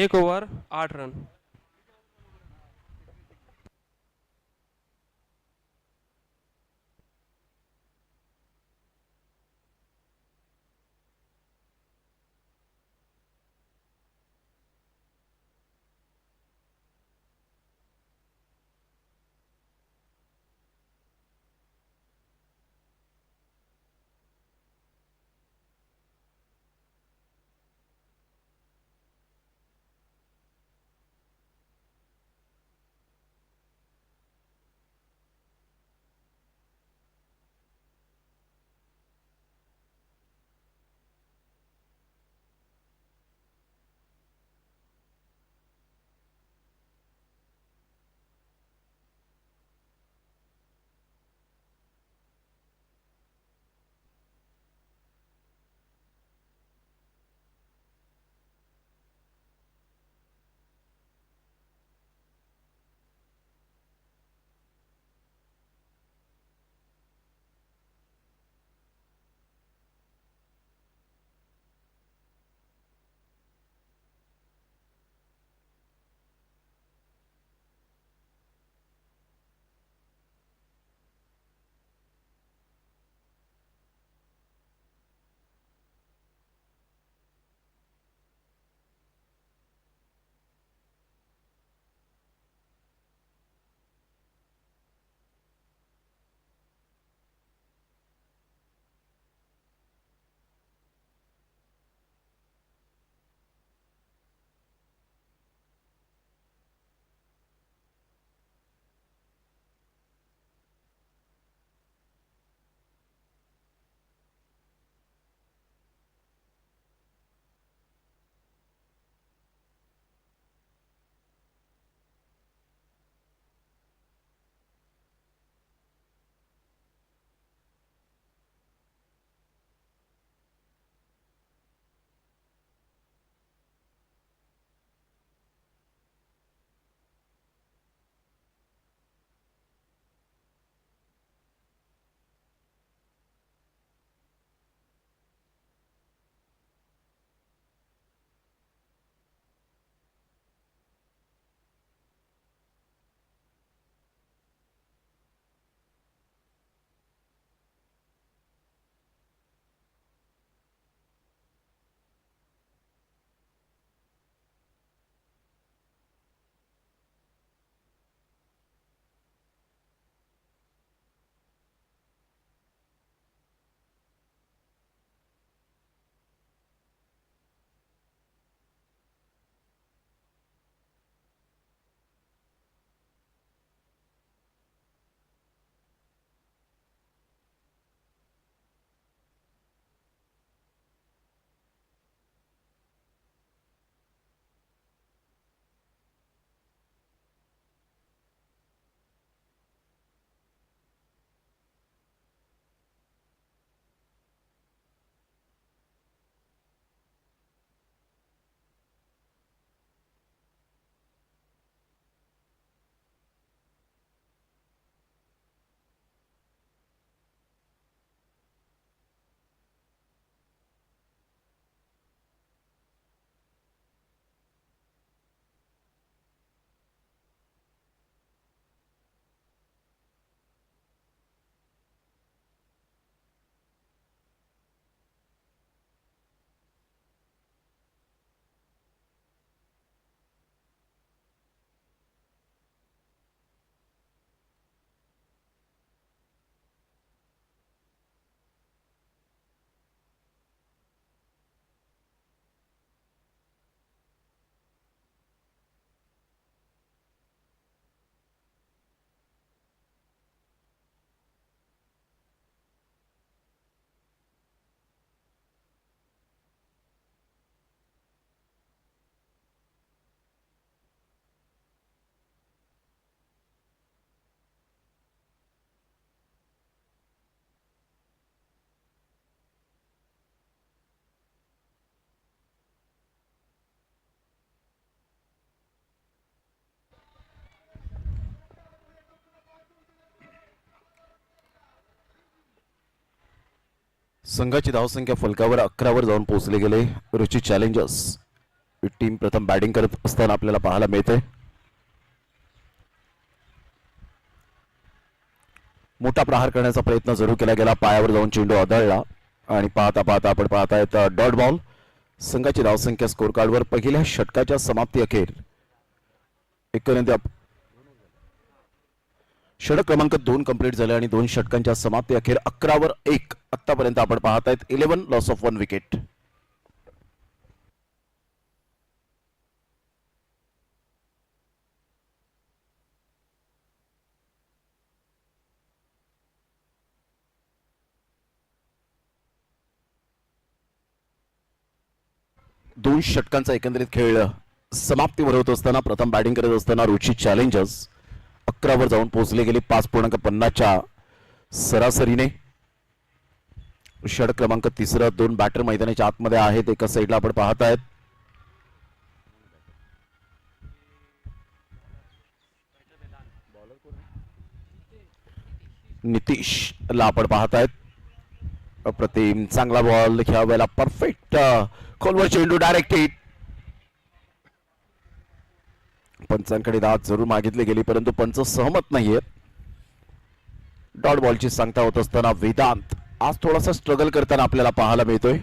एक over 8 run. संघाची धावसंख्या फलकावर 11 वर जाऊन पोहोचले गेले. रुची चॅलेंजर्स टीम प्रथम बॅटिंग करत असताना आपल्याला पाहायला मिळते. मोठा प्रहार करण्याचा प्रयत्न जरूर केला गेला, पायावर जाऊन चेंडू आदळला आणि पाहता पाहता आपण पाहतायत डॉट बॉल. संघाची धावसंख्या स्कोर कार्डवर पहिल्या षटकाच्या समाप्ती अखेर षटक क्रमांक 2 कंप्लीट झाले आणि 2 षटकांच्या समाप्ती अखेर 11-1 आतापर्यंत आपण पाहतायत. 11 लॉस ऑफ 1 विकेट. दोन षटकांचा एकंदरीत खेळ समाप्तीवर होत असताना प्रथम बॅटिंग करत असताना रुची चॅलेंजर्स 11 जाऊन पोहोचले गेले 5.50च्या सरासरीने. षटक क्रमांक 3 दोन बॅटर मैदानाच्या आतमध्ये आहेत. एका साईडला आपण पाहतायत नितीश ला आपण पाहतायत. अप्रतिम चांगला बॉल, ह्या वेळेला परफेक्ट खोलवर चेंडू, डायरेक्ट हिट. पंचांकडे दाद जरूर मागितली गेली परंतु पंच सहमत नाहीये. डॉट बॉलची सांगता होत असताना वेदांत आज थोडासा स्ट्रगल करताना आपल्याला पाहायला मिळतोय.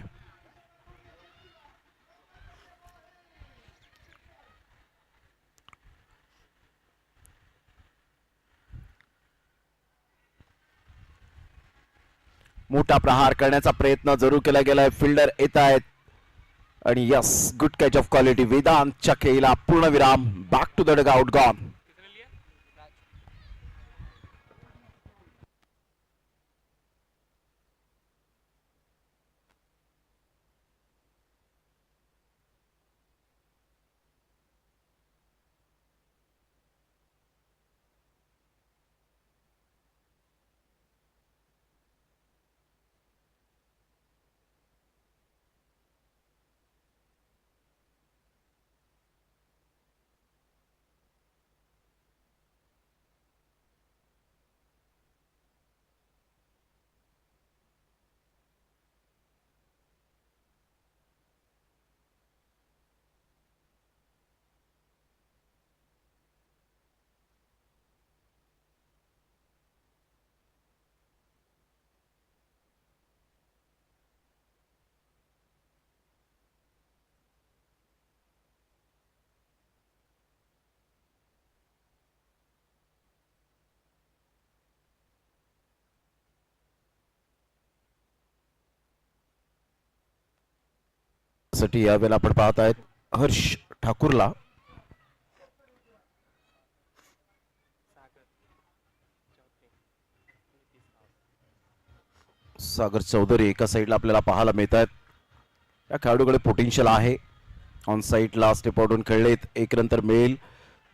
मोठा प्रहार करण्याचा प्रयत्न जरूर केला गेलाय. फिल्डर येत आहेत आणि yes, good catch of quality. वेदांतच्या खेळीला पूर्णविराम. Back to the dugout gone. साठी यावेळेला आपण पाहत आहेत हर्ष ठाकूरला. सागर चौधरी एका साईडला आपल्याला पाहायला मिळत आहेत. या खेळाडूकडे पोटेन्शियल आहे. ऑन साईडला स्टेप आउटून खेळलेत. एक नंतर मिळेल.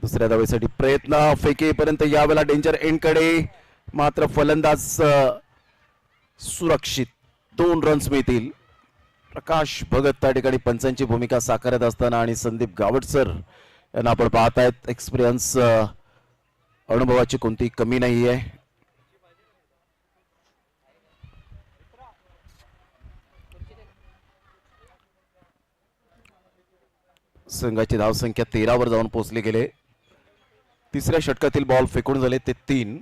दुसऱ्या धावेसाठी प्रयत्न, फेकेपर्यंत यावेळेला डेंजर एंडकडे, मात्र फलंदाज सुरक्षित. 2 रन्स मिळतील. प्रकाश भगत त्या ठिकाणी पंचांची भूमिका साकारत असताना आणि संदीप गावडसर यांना आपण पाहतायत. एक्सपिरियन्स, अनुभवाची कोणती कमी नाही आहे. संघाची धावसंख्या 13 जाऊन पोहोचले गेले. तिसऱ्या षटकातील बॉल फेकून झाले ते 3.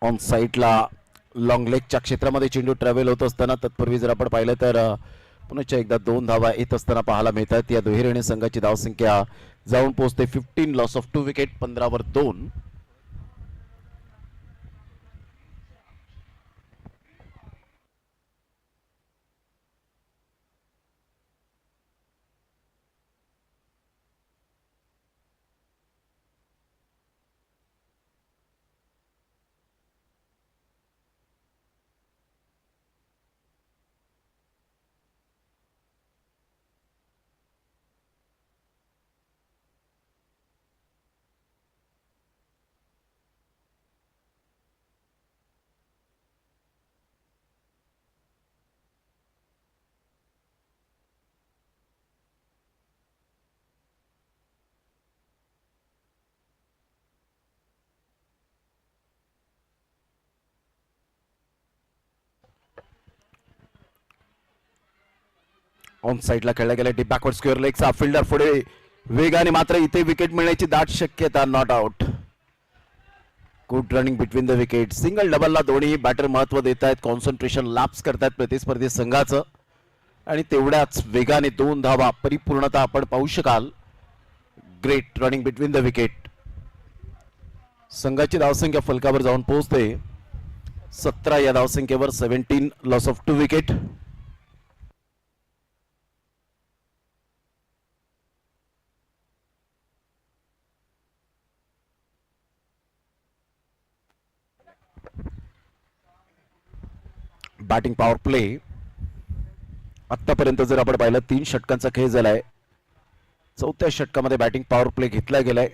ऑन साईडला लॉंग लेगच्या क्षेत्रामध्ये चेंडू ट्रॅव्हल होत असताना तत्पूर्वी जर आपण पाहिलं तर पुन्हा एकदा 2 धावा येत असताना पाहायला मिळतात. या दुहेरीने संघाची धावसंख्या जाऊन पोहोचते 15 लॉस ऑफ 2 विकेट. 15 ऑन साईडला खेळला गेला डीप बॅकवर्ड स्क्वेअर लेगचा फिल्डर पुढे वेगाने, मात्र इथे विकेट मिळण्याची दाट शक्यता. Not out. Good running between the wicket. Single डबलला दोन्ही बॅटर महत्व देत आहेत. कॉन्सन्ट्रेशन लॅप्स करतायत प्रतिस्पर्धी संघाचं आणि तेवढ्याच वेगाने 2 धावा परिपूर्णता आपण पाहू शकाल. Great running between the wicket. संघाची धावसंख्या फलकावर जाऊन पोहोचते 17 या धावसंख्येवर. 17 loss of 2 wicket. Batting power play आतापर्यंत जर आपण पाहिलं 3 षटकांचा खेळ झालाय. 4थ्या षटकामध्ये बॅटिंग पॉवर प्ले घेतला गेलाय.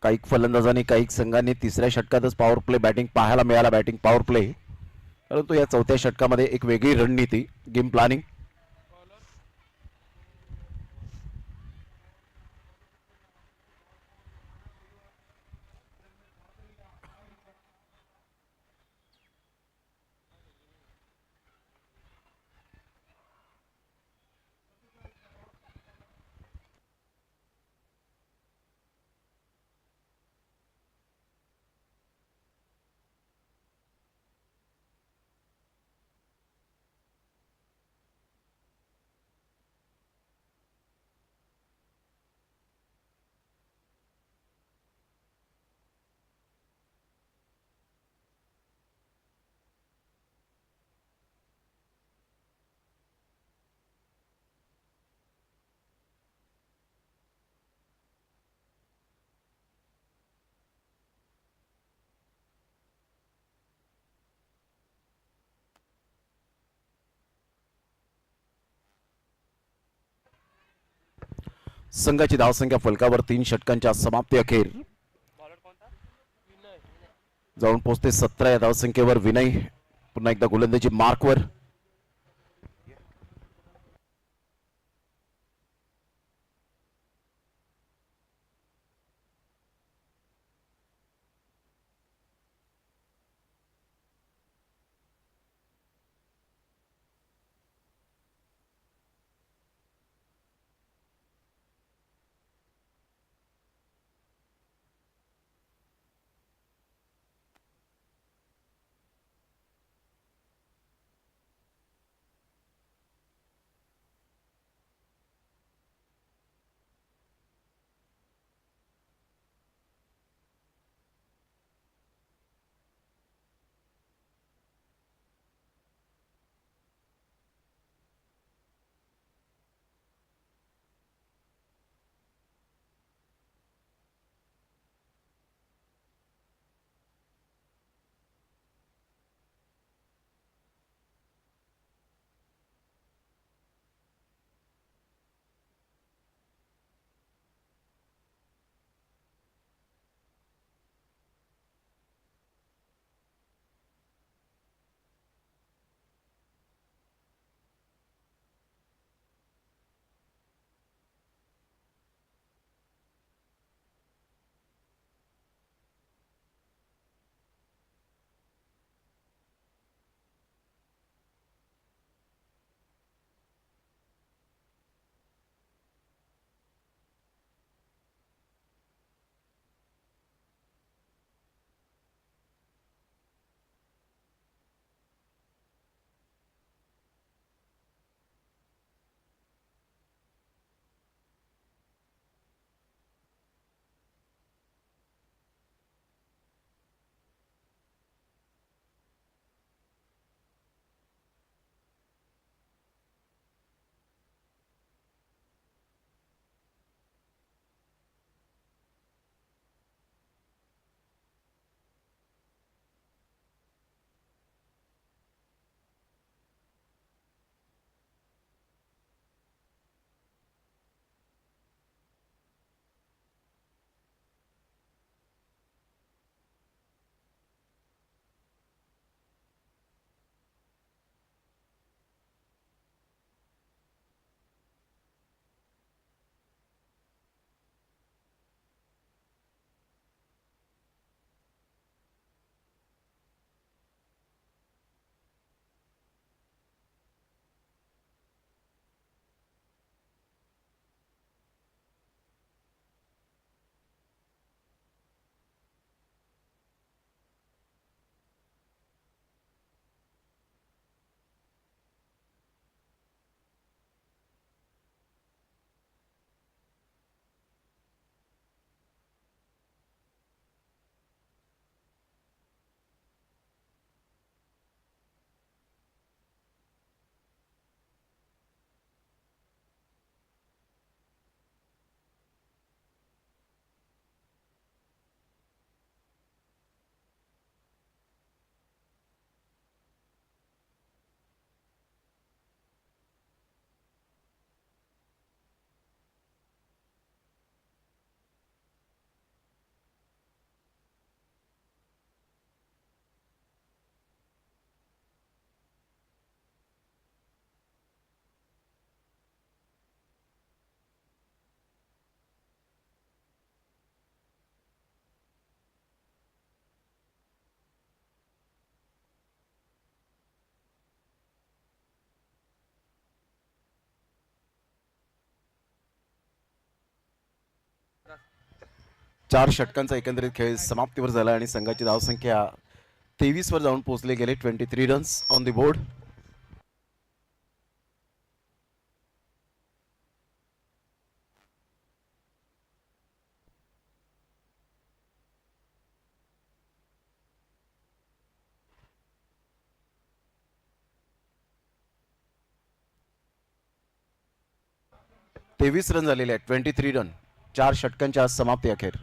काही फलंदाजांनी काही संघांनी 3ऱ्या षटकातच पॉवर प्ले बॅटिंग पाहायला मिळाला. बॅटिंग पॉवर प्ले, परंतु या 4थ्या षटकामध्ये एक वेगळी रणनीती, गेम प्लॅनिंग. संघाची धावसंख्या फलकावर 3 षटकांच्या समाप्ती अखेर जाऊन पोहोचते 17 या धावसंख्येवर. विनय पुन्हा एकदा गोलंदाजी मार्कवर. 4 षटकांचा एकंदरीत खेळ समाप्तीवर झाला आणि संघाची धावसंख्या 23 वर जाऊन पोहोचले गेले. 23 रन्स ऑन द बोर्ड. तेवीस रन झालेले आहेत. 23 रन 4 षटकांच्या आज समाप्ती अखेर.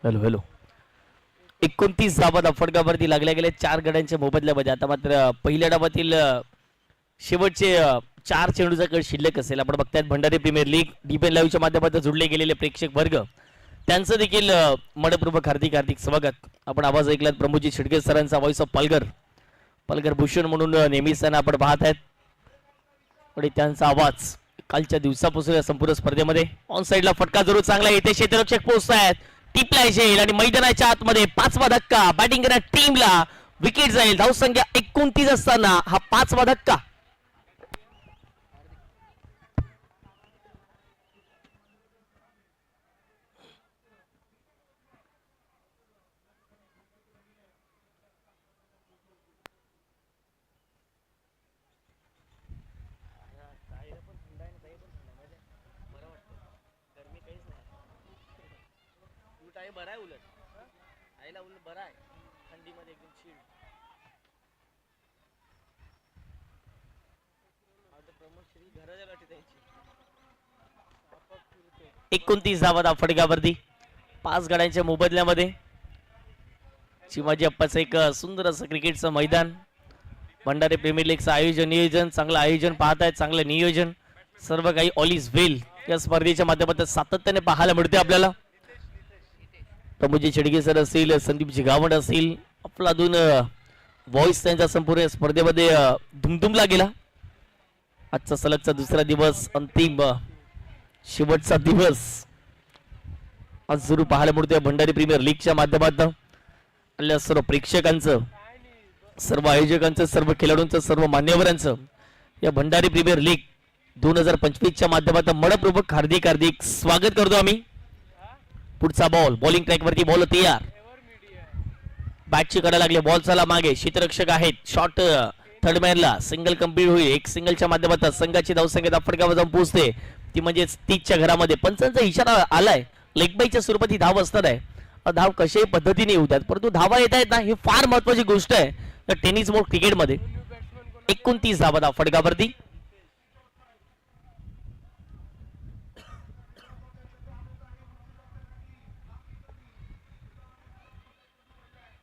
हॅलो हॅलो 29 धावा फटकावरती लागल्या गेल्या 4 गड्यांच्या मोबदल्यामध्ये. आता मात्र पहिल्या डावातील शेवटचे 4 चेंडूचा खेळ शिल्लक असेल. आपण बघतायत भंडारी प्रीमियर लीग डीपेन लाईव्हच्या माध्यमातून जुडले गेलेले प्रेक्षक वर्ग त्यांचं देखील मनपूर्वक हार्दिक हार्दिक स्वागत. आपण आवाज ऐकलात प्रमोदजी शिडके सरांचा, व्हॉइस ऑफ पालघर. पालघर भूषण म्हणून नेहमीच त्यांना आपण पाहत आहेत आणि त्यांचा आवाज कालच्या दिवसापासून या संपूर्ण स्पर्धेमध्ये. ऑन साईडला फटका जरूर चांगला येते, क्षेत्ररक्षक पोहोचतायत, टिपलाय जाईल आणि मैदानाच्या आतमध्ये 5वा धक्का. बॅटिंग करणाऱ्या टीमला विकेट जाईल. धावसंख्या 29 असताना हा 5वा धक्का. बरा आहे, उलट आईला उलट बरा आहे थंडीमध्ये एकदम चिल. आता प्रमोद श्री घराच्या गाठी द्यायची. 29 धावा फटकावरती 5 गड्यांच्या मोबदल्यामध्ये. चिमाजी अप्पाचं एक सुंदर असं क्रिकेटचं मैदान. भंडारी प्रीमियर लीगचं आयोजन नियोजन चांगलं आयोजन पाहत आहेत, चांगलं नियोजन, सर्व काही ऑल इज वेल या स्पर्धेच्या माध्यमातून सातत्याने पाहायला मिळते आपल्याला. प्रमोदजी शेडगे सर असतील, संदीपजी गावंड असतील, आपला दोन व्हॉइस त्यांच्या संपूर्ण स्पर्धेमध्ये धुमधुमला गेला. आजचा सलगचा दुसरा दिवस, अंतिम शेवटचा दिवस आज जरूर पाहायला मिळतोय भंडारी प्रीमियर लीगच्या माध्यमातून. आपल्या सर्व प्रेक्षकांचं, सर्व आयोजकांचं, सर्व खेळाडूंचं, सर्व मान्यवरांचं या भंडारी प्रीमियर लीग 2025च्या माध्यमातून मनपूर्वक हार्दिक हार्दिक स्वागत करतो आम्ही. पुढचा बॉल बॉलिंग ट्रॅक वरती, बॉल तयार, बॅटची कडा लागले, बॉल चला मागे, क्षेत्ररक्षक आहेत, शॉट थर्ड मॅनला सिंगल कंप्लीट होईल. एक सिंगलच्या माध्यमातून संघाची धावसंख्या फटकावर जाऊन पोहोचते ती म्हणजे 30च्या घरामध्ये. पंचांचा इशारा आलाय, लेग बायच्या स्वरूपात ही धाव असणार आहे. धाव कशाही पद्धतीने येऊ द्यात, परंतु धावा येत आहेत ना, ही फार महत्वाची गोष्ट आहे टेनिस बोर्ड क्रिकेटमध्ये. 29 धावा फटकावरती.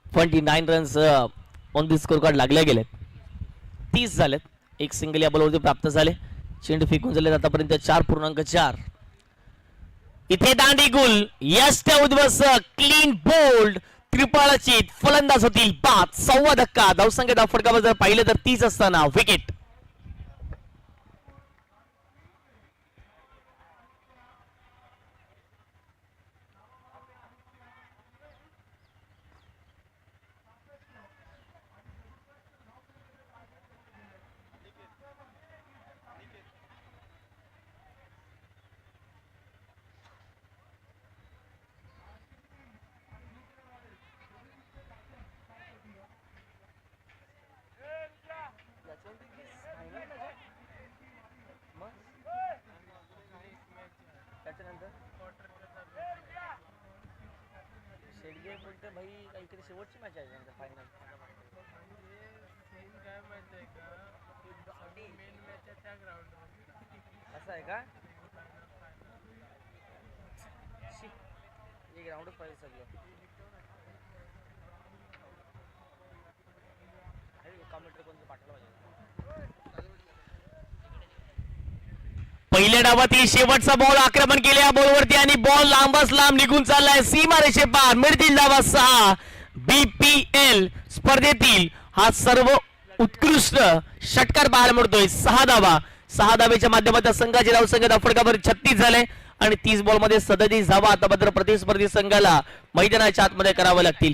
29 runs on the score card लागल्या गेलेत. 30 झालेत. एक सिंगल या बॉलवरती प्राप्त झाले. चेंडू फेकून झाले आतापर्यंत 4.4. इथे दांडी गुल यश उद्वस क्लीन बोल्ड त्रिपाळाची फलंदाज होतील बाद. 1.25 धक्का. धावसंख्या धावफटकावर जर पाहिलं तर 30 असताना विकेट. शेवटची मॅच आहे फायनल. असं आहे का? एक राऊंडच पाहिजे सगळं. पहिल्या डावातील शेवटचा बॉल आक्रमण केले या बॉलवरती आणि बॉल लांबच लांब निघून चाललाय सीमा रेषे पार. मिळतील धावा 6. BPL स्पर्धेतील हा सर्व उत्कृष्ट षटकार पाहायला मिळतोय. 6 धावा. 6 धावेच्या माध्यमातून संघाचे धावसंख्या धावफटकावर 36 झाले आणि 30 बॉल मध्ये 37 धावा आता मात्र प्रतिस्पर्धी संघाला मैदानाच्या आतमध्ये कराव्या लागतील.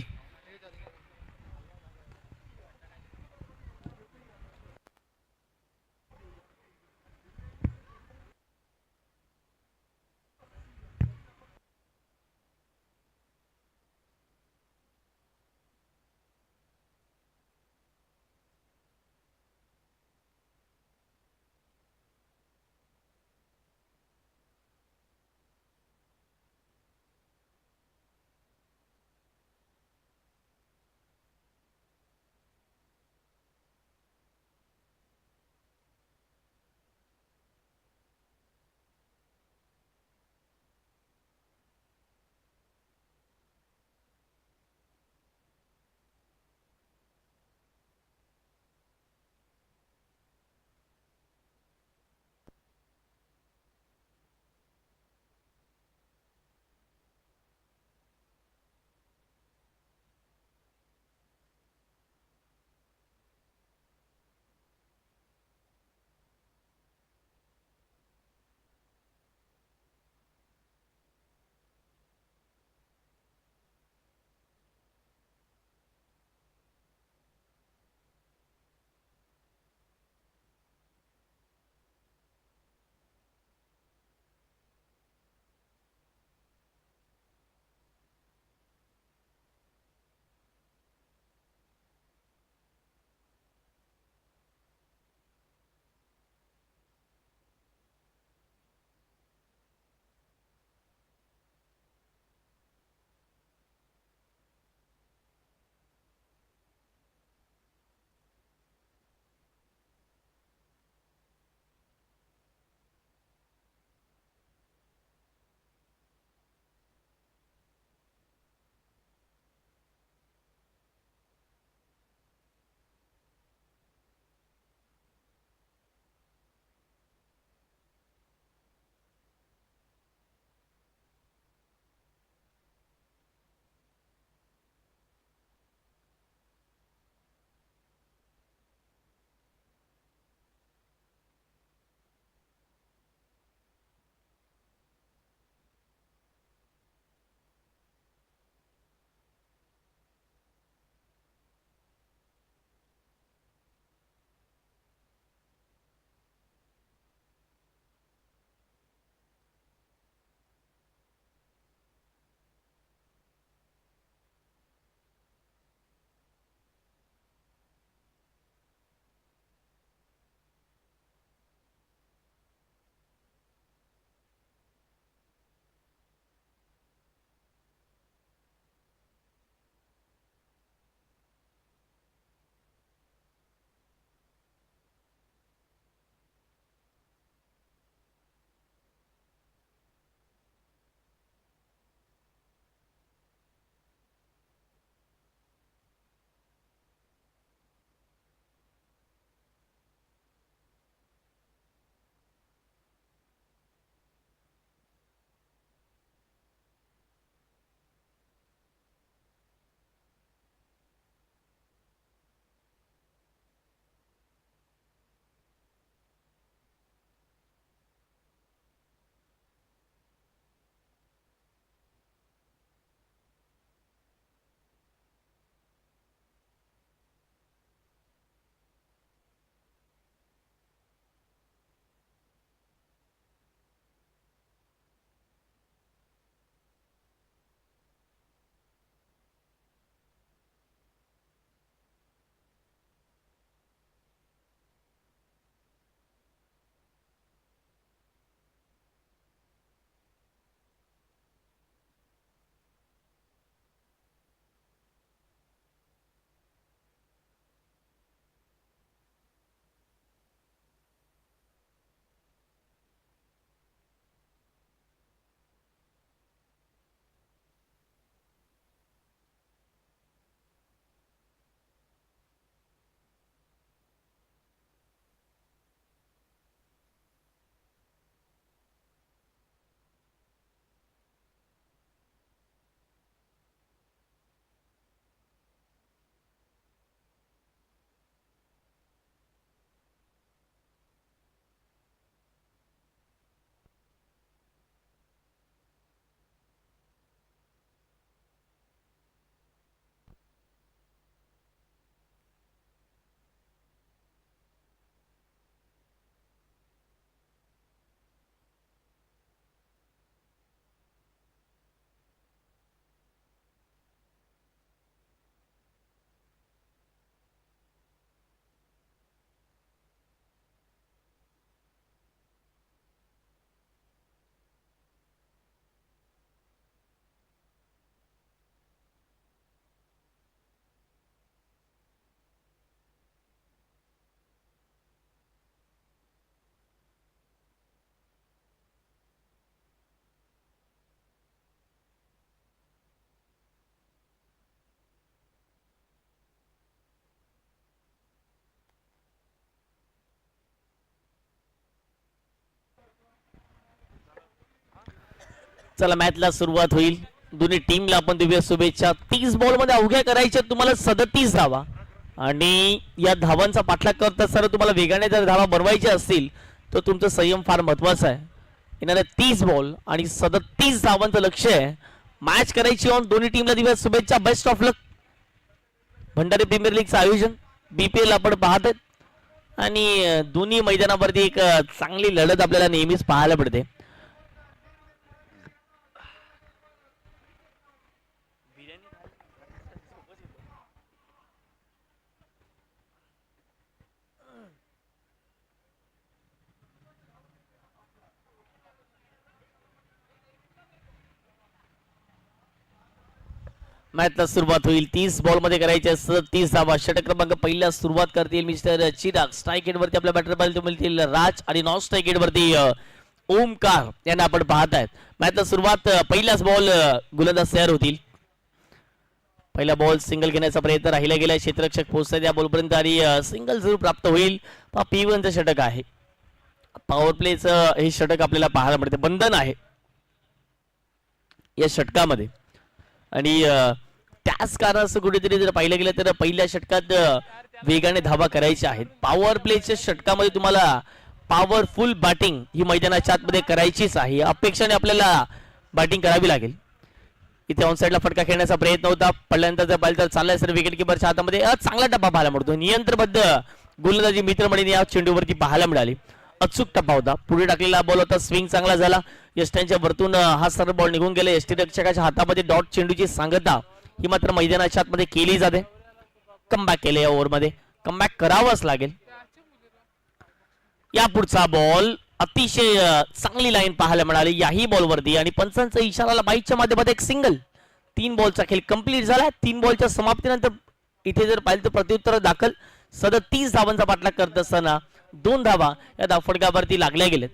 चला मॅचला सुरुवात होईल. दोन्ही टीमला आपण देऊया शुभेच्छा. 30 बॉल मध्ये अवघ्या करायच्या तुम्हाला 37 धावा आणि या धावांचा पाठलाग करत असताना तुम्हाला वेगाने जर धावा बनवायच्या असतील तर तुमचं संयम फार महत्वाचा आहे. येणाऱ्या 30 बॉल आणि 37 धावांचं लक्ष आहे. मॅच करायची ऑन. दोन्ही टीमला देऊया शुभेच्छा. Best of luck. Bhandari premier लीगचं आयोजन BPL आपण पाहत आहेत आणि दोन्ही मैदानावरती एक चांगली लढत आपल्याला नेहमीच पाहायला मिळते. मॅचला सुरुवात होईल. 30 बॉल मध्ये करायचे 30 धावा. षटक क्रमांक पहिला सुरुवात करतील मिस्टर चिराग. स्ट्राईक एंड वरती आपल्या बॅटर बॉल मिळतील राज आणि नॉन स्ट्राईक एंड वरती ओमकार यांना आपण पाहत आहेत. मॅचला सुरुवात पहिलाच बॉल गोलंदाज तयार होतील. पहिला बॉल सिंगल घेण्याचा प्रयत्न राहिला गेला. क्षेत्ररक्षक पोहोचतात या बॉलपर्यंत आणि सिंगल जरूर प्राप्त होईल. P1चं षटक आहे. पॉवर प्लेचं हे षटक आपल्याला पाहायला मिळते. बंधन आहे या षटकामध्ये आणि त्याच कारणाचं कुठेतरी जर पाहिलं गेलं तर पहिल्या षटकात वेगाने धावा करायच्या आहेत. पॉवर प्लेच्या षटकामध्ये तुम्हाला पॉवरफुल बॅटिंग ही मैदानाच्या आतमध्ये करायचीच आहे. अपेक्षाने आपल्याला बॅटिंग करावी लागेल. इथे ऑनसाइडला फटका खेळण्याचा प्रयत्न होता. पडल्यानंतर जर पाहिलं तर चाललाय सर विकेट किपरच्या हातामध्ये चांगला टप्पा पाहायला मिळतो. नियंत्रणबद्ध गोलंदाजी मित्रमंडळीने या चेंडूवरती पाहायला मिळाली. अचूक टप्पा होता. पुढे टाकलेला बॉल होता. स्विंग चांगला झाला. यष्ट्यांच्या वरतून हा सर्व बॉल निघून गेले. यष्टीरक्षकाच्या हातामध्ये डॉट चेंडूची सांगता ही मात्र मैदानाच्या आतमध्ये केली जाते. कमबॅक केले या ओव्हरमध्ये. कमबॅक करावंच लागेल. या पुढचा बॉल अतिशय चांगली लाईन पाहायला मिळाली याही बॉलवरती आणि पंचांचा इशाराला बाईकच्या माध्यमात एक सिंगल. 3 बॉलचा खेळ कंप्लीट झाला. 3 बॉलच्या समाप्तीनंतर इथे जर पाहिलं तर प्रत्युत्तर दाखल 37 धावांचा पाठलाग करत असताना 2 धावा या धावफटकावरती लागल्या गेलेत.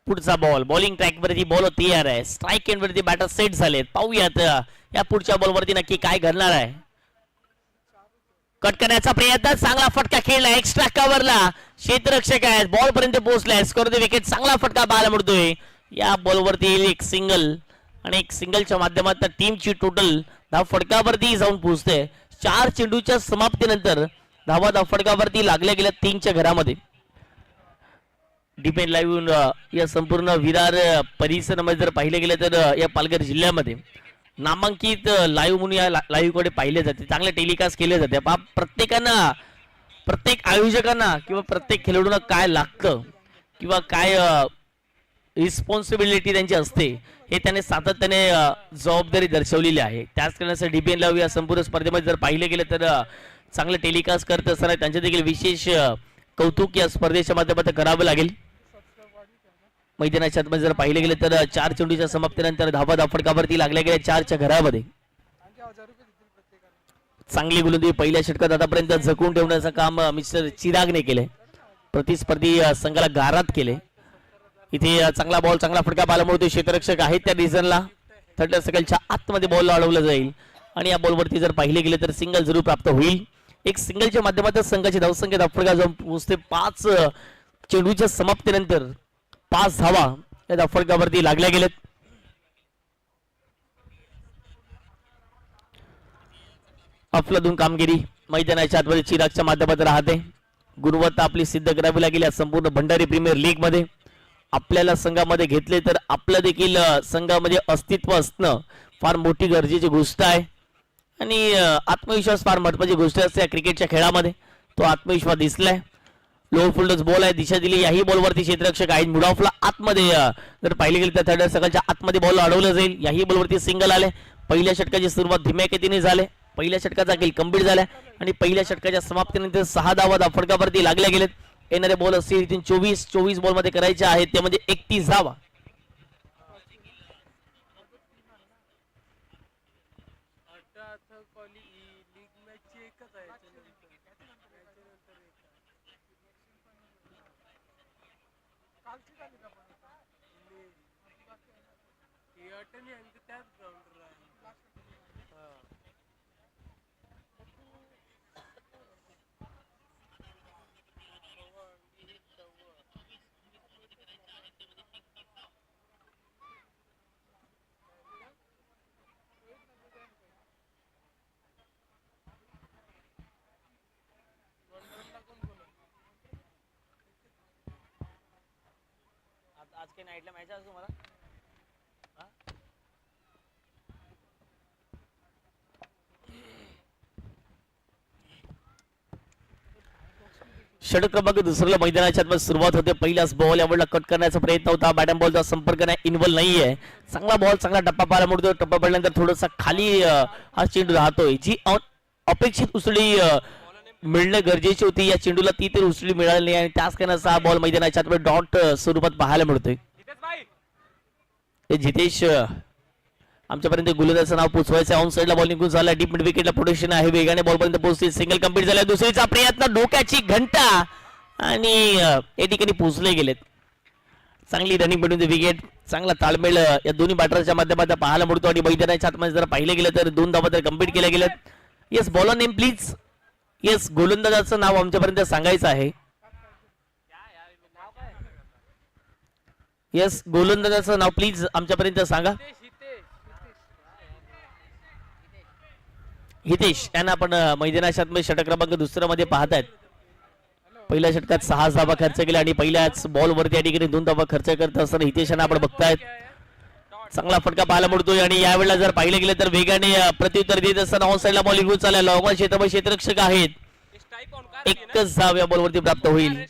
पुढचा बॉल बॉलिंग ट्रॅक वरती बॉल तयार आहे. स्ट्राईक एंड वरती बॅटर सेट झालेत. पाहूयात या पुढच्या बॉल वरती नक्की काय घडणार आहे. कट करण्याचा प्रयत्न. चांगला फटका खेळला. एक्स्ट्रा कव्हरला क्षेत्ररक्षक आहेत. बॉल पर्यंत पोहोचलाय. Score the wicket. चांगला फटका पाहायला मिळतोय. या बॉल वरती एक सिंगल आणि एक सिंगलच्या माध्यमातून टीमची टोटल धाव फटकावरती जाऊन पोहोचते. 4 चेंडूच्या समाप्तीनंतर धाव फटकावरती लागल्या गेल्या 3च्या घरामध्ये. डिपेंड लाईव्ह या संपूर्ण विरार परिसरामध्ये जर पाहिलं गेलं तर या पालघर जिल्ह्यामध्ये नामांकित लाईव्ह म्हणून या लाईव्हकडे पाहिले जाते. चांगले टेलिकास्ट केले जाते. प्रत्येकांना प्रत्येक आयोजकांना किंवा प्रत्येक खेळाडूंना काय लागतं किंवा काय रिस्पॉन्सिबिलिटी त्यांची असते हे त्याने सातत्याने जबाबदारी दर्शवलेली आहे. त्याच कारणासाठी डिपेंड लाईव्ह या संपूर्ण स्पर्धेमध्ये जर पाहिलं गेलं तर चांगले टेलिकास्ट करत असताना त्यांचे देखील विशेष कौतुक या स्पर्धेच्या माध्यमातून करावं लागेल. मैदानाच्या आतमध्ये जर पाहिलं गेलं तर 4 चेंडूच्या समाप्तीनंतर धावा फटकावरती लागल्या गेल्या 4च्या घरामध्ये. चांगली गोलंदाजी पहिल्या षटकात आतापर्यंत झकून ठेवण्याचं काम मिस्टर चिरागने केले. प्रतिस्पर्धी संघाला गारात केले. इथे चांगला बॉल चांगला फटका पाहायला मिळतो. क्षेत्ररक्षक आहेत त्या डिझनला. थर्ड सर्कलच्या आतमध्ये बॉल अडवला जाईल आणि या बॉलवरती जर पाहिले गेले तर सिंगल जरूर प्राप्त होईल. एक सिंगलच्या माध्यमातून संघाची धावसंख्या धावफटका जाऊन पोहोचते. 5 चेंडूच्या समाप्तीनंतर 5 धावा या धावफटकावरती लागल्या गेलेत. अफलातून कामगिरी मैदानाच्या आतमध्ये चिरागच्या माध्यमातून राहते. गुणवत्ता आपली सिद्ध करावी लागेल या संपूर्ण भंडारी प्रीमियर लीग मध्ये. आपल्याला संघामध्ये घेतले तर आपलं देखील संघामध्ये अस्तित्व असणं फार मोठी गरजेची गोष्ट आहे आणि आत्मविश्वास फार महत्वाची गोष्ट असते या क्रिकेटच्या खेळामध्ये. तो आत्मविश्वास दिसलाय. लोअर फुल्डच बॉल आहे. दिशा दिली. याही बॉलवरती क्षेत्ररक्षक आहेत. मुडाफला आतमध्ये जर पाहिले गेले तर थर्ड सर्कलच्या आतमध्ये बॉल अडवलं जाईल. याही बॉलवरती सिंगल आले. पहिल्या षटकाची सुरुवात धीम्या गतीने झाले. पहिल्या षटकाचा खेळ कंप्लीट झाला आणि पहिल्या षटकाच्या समाप्तीनंतर 6 धावा फटकावरती लागल्या गेलेत. येणारे बॉल असतील 24 बॉल मध्ये करायचे आहेत ते म्हणजे 31 धावा. आज काही नाईटला मॅच आहे तुम्हाला? षटक क्रमांक दुसऱ्याला मैदानाच्या आतमध्ये सुरुवात होते. पहिलाच बॉल यावेळेला कट करण्याचा प्रयत्न होता. बॅटन बॉलचा संपर्क नाही, इन्व्हॉल्व नाहीये. चांगला बॉल, चांगला टप्पा पाहायला मिळतो. टप्पा पडल्यानंतर थोडासा खाली हा चेंडू राहतोय. जी अपेक्षित उसळी मिळणं गरजेची होती या चेंडूला, ती तर उसळी मिळाली नाही आणि त्याच कारणाचा हा बॉल मैदानाच्या आतमध्ये डॉट स्वरूपात पाहायला मिळतोय. जितेश आमच्यापर्यंत गोलंदाजाचं नाव पोचवायचं. ऑन साईडला बॉल निघून झाला. डीप मिड विकेटला प्रोटेक्शन आहे. वेगाने बॉल पर्यंत पोहोचते. सिंगल कंप्लीट झाला. दुसरीचा प्रयत्न, डोक्याची घंटा आणि या ठिकाणी पोहोचले गेलेत. चांगली रनिंग मिळून विकेट, चांगला ताळमेळ या दोन्ही बॅटरच्या माध्यमातून पाहायला मिळतो आणि मैदानाच्या आतमध्ये जर पाहिले गेलं तर 2 धावा तर कंप्लीट केल्या गेल्यात. Yes, bowler name please. Yes, गोलंदाजाचं नाव आमच्यापर्यंत सांगायचं आहे. येस, गोलंदाजाचं नाव प्लीज आमच्यापर्यंत सांगा. हितेश यांना आपण मैदानाच्या आतमध्ये षटक क्रमांक दुसऱ्या मध्ये पाहतायत. पहिल्या षटकात 6 धावा खर्च केला आणि पहिल्याच बॉल वरती या ठिकाणी 2 धावा खर्च करत असताना हितेश यांना आपण बघतायत. चांगला फटका पाहायला मिळतोय आणि यावेळेला जर पाहिलं गेलं तर वेगाने प्रत्युत्तर देत असताना ऑन साईडला बॉल निघून चालला. लॉंग क्षेत्रफळ क्षेत्ररक्षक आहेत. एकच धाव या बॉलवरती प्राप्त होईल.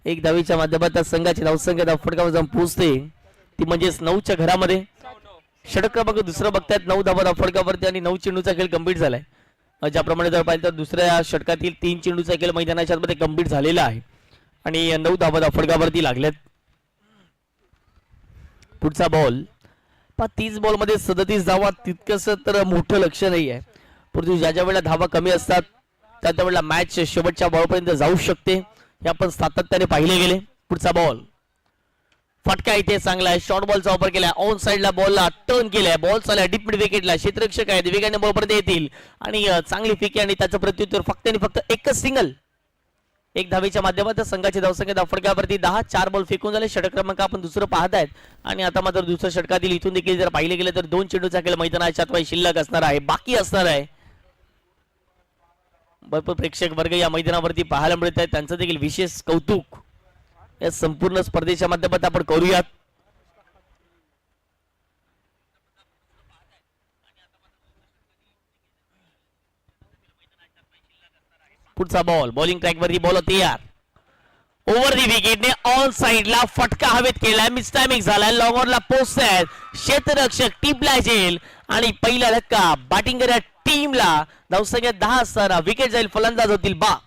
1 धावेच्या माध्यमातून संघाची धावसंख्या फटकावर जाऊन पोहोचते, ती म्हणजेच 9च्या घरामध्ये. षटक क्रमांक दुसरं बघतायत. 9 धावा फटकावरती आणि 9 चेंडूचा खेळ कंप्लीट झालाय. ज्याप्रमाणे जर पाहिलं तर दुसऱ्या षटकातील 3 चेंडूचा खेळ मैदानाच्या आतमध्ये कंप्लीट झालेला आहे आणि 9 धावा फटकावरती लागल्यात. पुढचा बॉल 30 बॉल मध्ये 37 धावा, तितकंस तर मोठं लक्ष नाही आहे, परंतु ज्या वेळेला धावा कमी असतात त्या वेळेला मॅच शेवटच्या बॉलपर्यंत जाऊ शकते, हे आपण सातत्याने पाहिले गेले. पुढचा बॉल फटका इथे चांगला आहे. शॉर्ट बॉलचा वापर केला. ऑन साईडला बॉलला टर्न केलाय. बॉल चालला डीप मिड विकेटला. क्षेत्ररक्षक आहेत, वेगाने बॉल पर्यंत येतील आणि चांगली फेकी आणि त्याचं प्रत्युत्तर फक्त आणि फक्त एकच सिंगल. 1 धावेच्या माध्यमातून संघाची धावसंख्या फटकावरती 10. 4 बॉल फेकून झाले. षटक क्रमांक आपण दुसरं पाहतायत आणि आता मात्र दुसऱ्या षटकातील इथून देखील जर पाहिले गेले तर 2 चेंडूचा खेळ मैदानाच्या आत शिल्लक असणार आहे, बाकी असणार आहे. भरपूर प्रेक्षक वर्ग या मैदानावरती पाहायला मिळत आहेत, त्यांचं देखील विशेष कौतुक या संपूर्ण स्पर्धेच्या माध्यमातून आपण करूयात. पुढचा बॉल बॉलिंग ट्रॅक वरती बॉल तयार. ओव्हर दी विकेटने ऑन साइडला फटका हवेत केलाय. मिस टायमिंग झालाय. लॉंग ऑनला पोहोचतायत क्षेत्ररक्षक टिपला जाईल आणि पहिला धक्का बॅटिंग करणाऱ्या टीमला. धावसंख्या 10 असताना विकेट जाईल. फलंदाज होतील बा.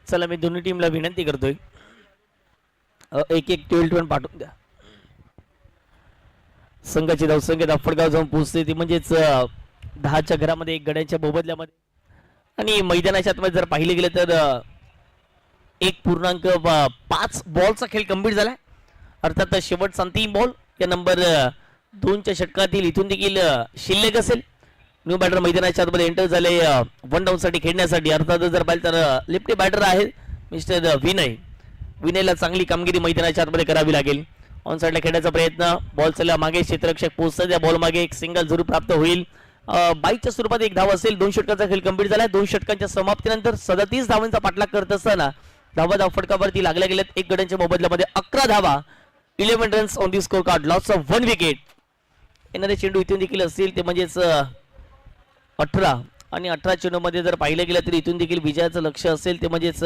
चला, मी दोन्ही टीमला विनंती करतोय, एक 12-12 पाठवून द्या. संघाची धावसंख्या फटकावर जाऊन पोहोचते, ती म्हणजेच 10च्या घरामध्ये 1 गड्यांच्या मोबदल्यामध्ये. आणि मैदानाच्या आतमध्ये जर पाहिले गेले तर 1.5 बॉलचा खेळ कंप्लीट झालाय. अर्थात शेवटचा 3 बॉल या नंबर 2च्या षटकातील इथून देखील शिल्लक असेल. न्यू बॅटर मैदानाच्या आतमध्ये एंटर झाले 1 डाऊन साठी खेळण्यासाठी. अर्थात जर पाहिलं तर लेफ्टी बॅटर आहे मिस्टर विनयला चांगली कामगिरी मैदानाच्या आतमध्ये करावी लागेल. ऑन साईडला खेळण्याचा प्रयत्न, बॉल चालला मागे, क्षेत्ररक्षक पोहोचतात त्या बॉल मागे, एक सिंगल जरूर प्राप्त होईल. बाईकच्या स्वरूपात एक धाव असेल. 2 षटकांचा खेळ कंप्लीट झाला. 2 षटकांच्या समाप्तीनंतर 37 धावांचा पाठलाग करत असताना धावा फटकावरती लागल्या गेल्यात 1 गड्यांच्या मोबदल्यामध्ये 11 धावा, 11 runs on the score card, loss of 1 wicket. येणारे चेंडू इथून देखील असतील ते म्हणजेच 18 आणि 18 चेंडूमध्ये जर पाहिलं गेलं तर इथून देखील विजयाचं लक्ष असेल ते म्हणजेच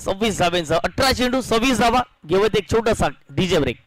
26 धाव्यांचं. 18 चेंडू 26 धावा. घेवत एक छोटासा डीजे ब्रेक.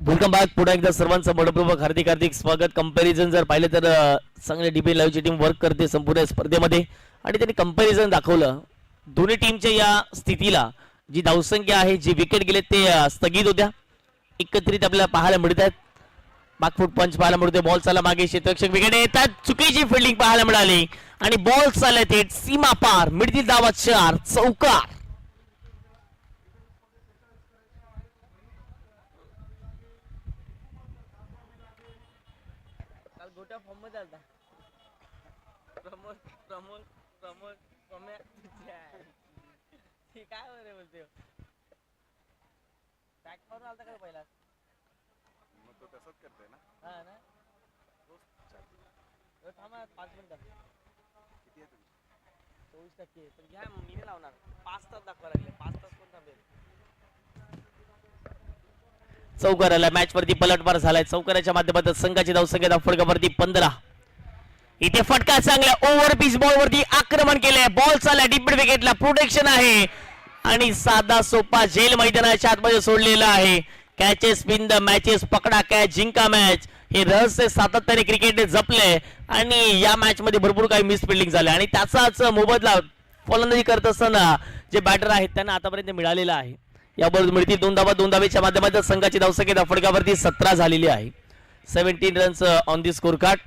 Welcome back. पुन्हा एकदा सर्वांचं मनपूर्वक हार्दिक हार्दिक स्वागत. कंपॅरिझन जर पाहिलं तर चांगले डिबेट लाईव्हची टीम वर्क करते संपूर्ण स्पर्धेमध्ये आणि त्यांनी कंपॅरिझन दाखवलं. दोन्ही टीमच्या या स्थितीला जी धावसंख्या आहे, जी विकेट गेले ते स्थगित होत्या, एकत्रित आपल्याला पाहायला मिळत आहेत. बाकफूट पंच पाहायला मिळते. बॉल चाला मागे, क्षेत्ररक्षक विकेट येतात, चुकीची फिल्डिंग पाहायला मिळाली आणि बॉल चालले थेट सीमा पार. मिळतील धावा 4, चौकार. गोट्या फॉर्म मध्ये आलता. प्रमोद प्रमोद प्रमोद प्रमोद काय बरे बोलते. बॅक मारून आलता का पहिला? मग तो तसंच करतोय ना. हा ना. थांबा 5 मिनिटं. किती आहे तुम्ही? 24%. पण घ्या, मी नाही लावणार. 5 तास दाखवा लागले. 5 तास कोण थांबेल? चौकाराला मॅच वरती पलटवार झालाय. चौकाराच्या माध्यमातून संघाची धावसंख्या फटकावरती 15. इथे फटका चांगला ओव्हर पिच बॉल वरती आक्रमण केलंय. बॉल चालला डीप विकेटला, प्रोटेक्शन आहे आणि साधा सोपा झेल मैदानाच्या आतमध्ये सोडलेला आहे. कॅचेस विन द मॅचेस, पकडा कॅच जिंका मॅच, हे रहस्य सातत्याने क्रिकेटने जपले आणि या मॅच मध्ये भरपूर काही मिस फिल्डिंग झाले आणि त्याचाच मोबदला फलंदाजी करत असताना जे बॅटर आहेत त्यांना आतापर्यंत मिळालेला आहे. याबरोबर मिळतील 2 धावा. 2 धावेच्या माध्यमातून संघाची धावसंख्या फटकावरती 17 झालेली आहे. 17 runs on the score card.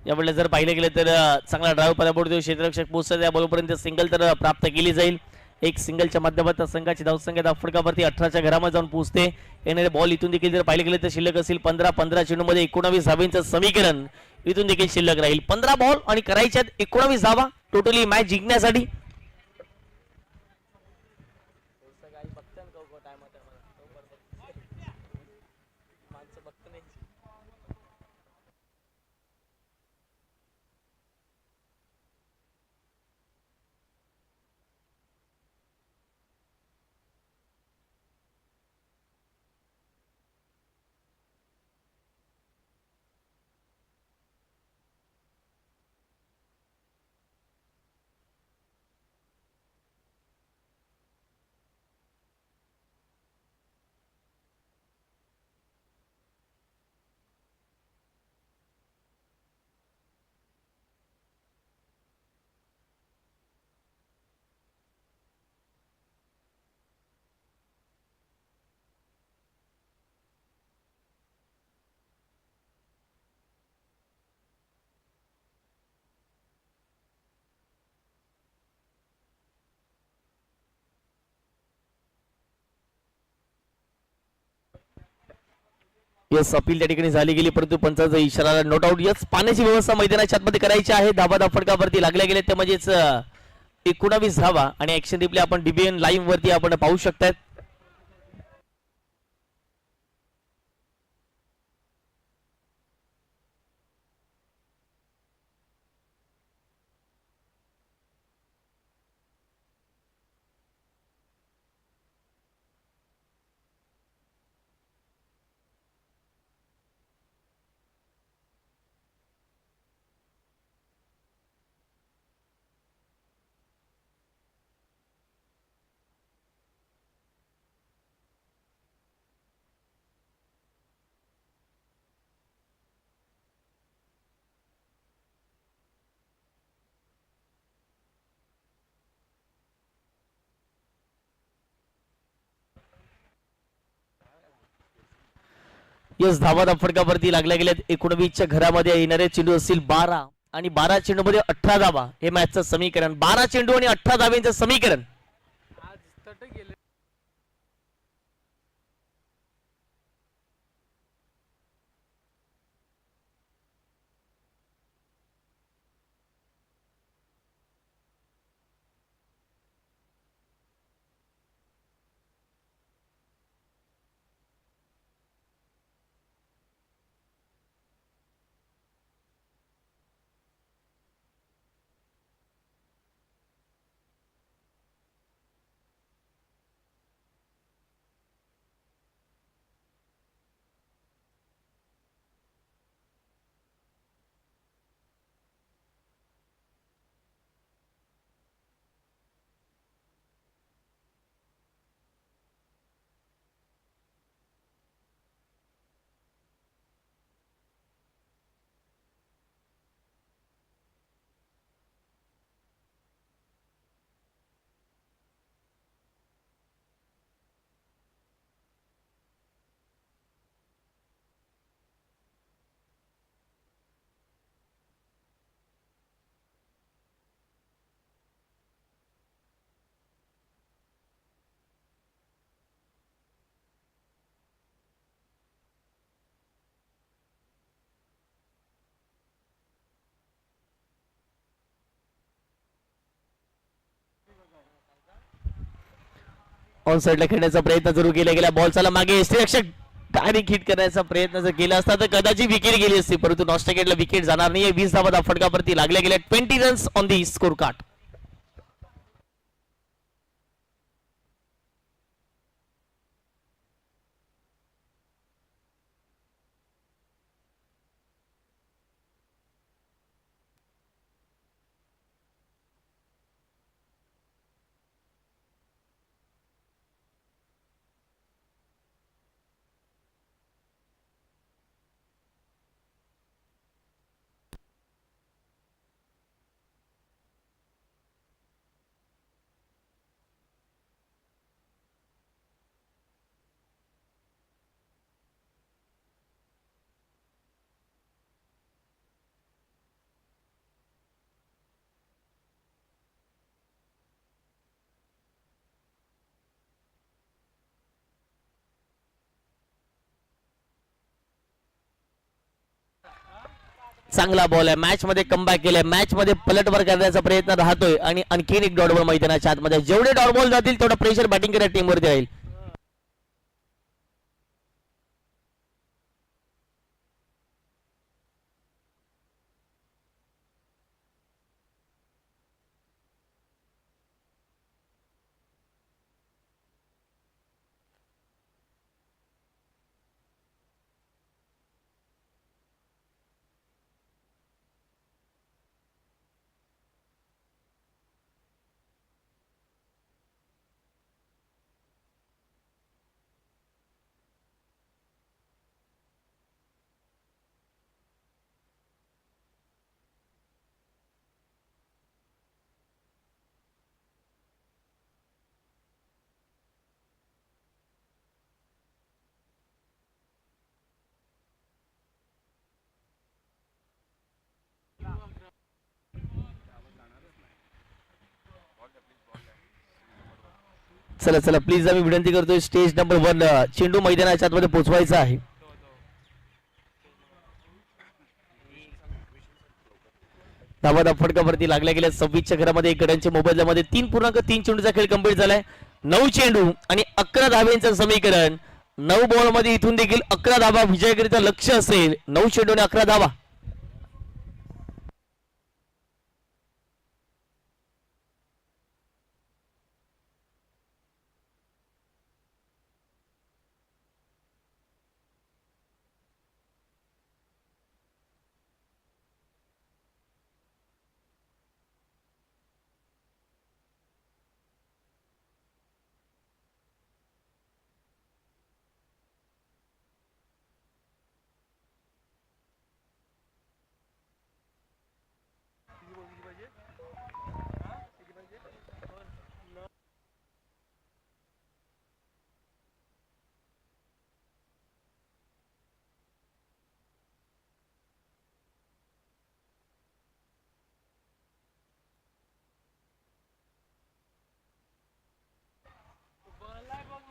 यावेळेला जर पाहिलं गेलं तर चांगला ड्राईव्ह पाहायला पडतो. क्षेत्ररक्षक पोहोचतात त्या बॉलपर्यंत सिंगल तर प्राप्त केली जाईल. एक सिंगलच्या माध्यमातून संघाची धावसंख्या फटकावरती 18च्या घरामध्ये जाऊन पोहोचते. येणारे बॉल इथून देखील जर पाहिलं गेलं तर शिल्लक असेल 15 चेंडूमध्ये 19 धावांचं समीकरण इथून देखील शिल्लक राहील. 15 बॉल आणि करायच्यात 19 धावा टोटली मॅच जिंकण्यासाठी. यस अपील त्या ठिकाणी झाली गेली, परंतु पंचाचा इशारा नोट आउट. यस पाण्याची व्यवस्था मैदानाच्या आतमध्ये करायची आहे. धाबा फटकावरती लागल्या गेल्या ते म्हणजेच 19 धावा आणि ऍक्शन रिप्ले आपण डीबीएन लाईव्ह वरती आपण पाहू शकतात. यस धावा फटकावरती लागल्या गेल्यात. 19च्या घरामध्ये येणारे चेंडू असतील 12 आणि 12 चेंडू मध्ये 18 धावा. हे मॅचचं समीकरण 12 चेंडू आणि 18 धाव्यांचं समीकरण. ऑन साइडला खेळण्याचा प्रयत्न जरूर केला गेला. बॉल चला मागे रक्षक डायरेक्ट हिट करण्याचा प्रयत्न जर केला असता तर कदाचित विकेट गेली असती, परंतु नॉस्टॅकेटला विकेट जाणार नाहीये. 20 धावा फटकावरती लागल्या गेल्या. 20 runs on the score card. चांगला बॉल आहे. मॅच मध्ये कमबॅक केलाय. मॅच मध्ये पलटवार करण्याचा प्रयत्न राहतोय आणि आणखीन एक डॉट बॉल मैदानाच्या आतमध्ये. जेवढे डॉट बॉल जातील तेवढं प्रेशर बॅटिंग करत टीम वरती राहील. चला चला प्लीज आम्ही विनंती करतोय स्टेज नंबर 1 चेंडू मैदानाच्या आतमध्ये पोहोचवायचा आहे. धावा फटकावरती लागल्या गेल्या 26 चक्रामध्ये गड्यांच्या मोबदल्यामध्ये 3.3 चेंडूचा खेळ कंप्लीट झालाय. 9 चेंडू आणि 11 धाब्यांचं समीकरण. 9 बॉल मध्ये इथून देखील 11 धावा विजयाकरिता लक्ष असेल. 9 चेंडू आणि 11 धावा.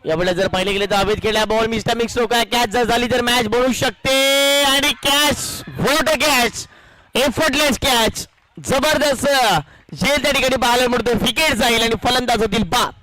यावेळेला जर पाहिले गेले तर हवेत खेळला बॉल मिस्टर मिक्स काय कॅच जर झाली तर मॅच बनू शकते. आणि catch, what a catch, effortless catch, जबरदस्त झेल त्या ठिकाणी पाहायला मिळतो. विकेट जाईल आणि फलंदाज होतील बाद.